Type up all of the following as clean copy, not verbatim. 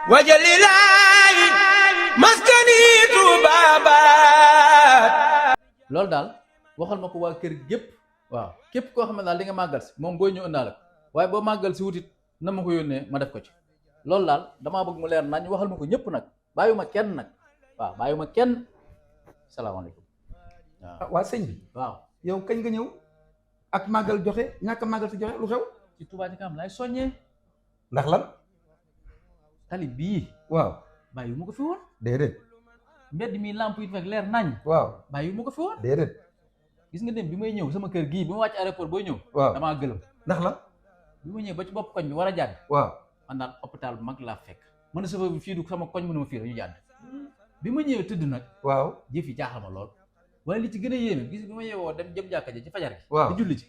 wajalilaayi maskani tuubaabaat. loolu daal waxal ma ko waa kër gépp waaw képp koo xam ne daal di nga màggal si moom booy ñëw ëndaale ko waaye boo màggal si wutit na ma ko yónnee ma def ko ci loolu daal damaa bëgg mu leer nañ waxal ma ko ñëpp nag bàyyuma kenn nag waaw bàyyuma kenn. salaamaaleykum. waaw waa sëñ bi waaw yow kañ nga ñëw ak màggal joxe ñàkk a màggal si joxe lu xew ci Touba Ca Kanam laay soññee ndax lan tali bii waaw bàyyi mu ko fi woon déedéet mbedd mi lamp yi fekk leer nañ waaw bàyyi mu ko fi woon déedéet gis nga dem bi may ñëw sama kër gii bi ma wàcc aéroport booy ñëw waaw damaa gëlëm ndax lan bi ma ñëw ba ci bopp koñ bi war a jàdd waaw man daal hôpital bu mag laa fekk mën na safa bi fii du sama koñ mënuma fii dañu jàdd bi ma ñëwee tëdd nag waaw jëf yi jaaxal ma lool waaye li ci gën a yéeme gis bi ma yeewoo dem jëm jàkka ji ci fajar gi waaw di julli ci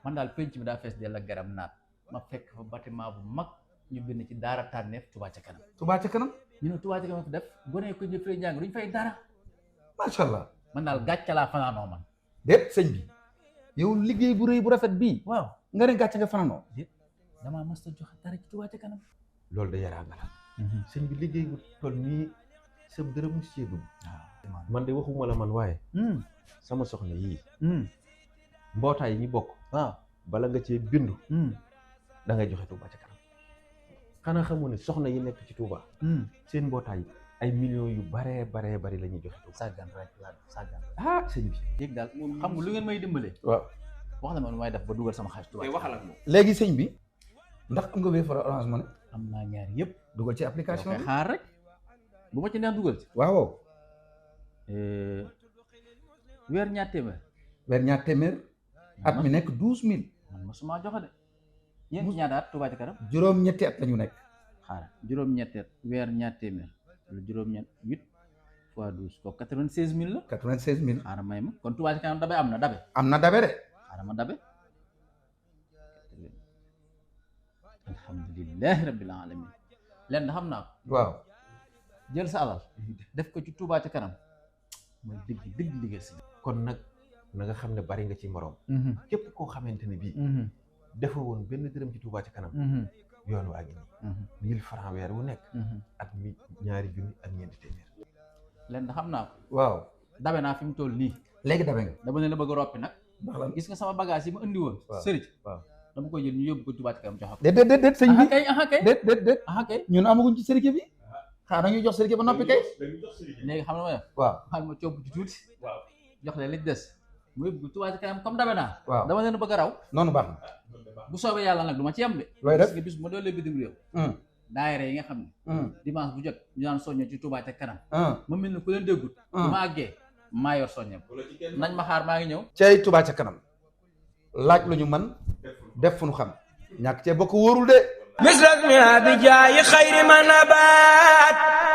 man daal penc mi daa fees dell ak garam naat ma fekk fa bâtiment bu mag ñu bind ci daara tànneef Touba Ca Kanam Touba Ca Kanam ñu ne Touba Ca Kanam fi def gone ko ñu fay jàng duñ fay dara macha allah man daal gàcce laa fanaanoo man déet sëñ bi yow liggéey bu rëy bu rafet bii waaw nga ne gàcce nga fanaanoo déet damaa mas a joxe dara ci Touba Ca Kanam loolu da yaraa nga la sëñ bi liggéey bu toll nii sëb dërëm mu si dugg man de waxuma la man waaye sama soxna yii mbootaay yi ñu bokk waaw bala nga cee bindu da ngay joxe Touba Ca Kanam xanaa xamu ne soxna yi nekk ci Touba seen mbootaay ay millions yu baree bari la ñuy joxe Touba. sàggan rek la sàggan ah sëñ bi yéeg daal xam nga lu ngeen may dimbalee waaw wax na ma nu may def ba dugal sama xaalis Touba Ca Kanam waxal ak moom léegi sëñ bi ndax am nga Wave Orange Money am naa ñaar yëpp dugal ci application koy bi xaar rek bu ma ci neex dugal ci waaw weer ñaar téeméer weer ñaar téeméer at mi nekk 12000 man mosuma joxe de yéen ci ñaata at Touba Ca Kanam juróom-ñetti at la ñu nekk xaaral juróom-ñetti at weer ñaar téeméer wala juróom-ñett 8 fois 12 kooku 96000 la 96000 xaaral may ma kon Touba Ca Kanam dabe am na dabe am na dabe de xaaral ma dabe alhamdulilahi rabbil alamin leen xam naa ko waaw jël sa alal def ko ci Touba Ca Kanam mooy dëgg liggéey si kon nag na nga xam ne bari nga ci morom képp koo xamante ne bii dafa woon benn dërëm ci Touba Ca Kanam yoon waa ngi nii 1000 francs weer wu nekk ak ñaari junni ak ñeenti téeméer leen xam naa ko waaw dabe naa fi mu toll nii léegi dabe nga dama leen a bëgg a roppi nag ndax lan gis nga sama bagage yi ma indi woon sëriñ waaw dama koy jël ñu yóbbu ko Touba Ca Kanam joxe ko déet sëñ bi aha kay déet aha kay ñun amaguñ ci sërike bi xanaa ñu jox sërike ba noppi kay léegi xam na ma def waaw xam ma cobb ci tuuti jox leen li des mu yóbbu ko Touba Ca Kanam comme dabe naa waaw dama leen a bëgg a raw noonu baax na bu soobee yàlla nag du ma ci yem de looy def parce que bis bu ma doolee bitim réew daayira yi nga xam ne dimanche bu jot ñu naan soñño ci Touba Ca Kanam ma mel ne ku leen déggut bu ma àggee maa yor soññam nañ ma xaar maa ngi ñëw cey Touba Ca Kanam laaj lu ñu man def fu ñu xam ñàkk cee bokk wóorul de misras mi abi jaayi xayri ma nabaat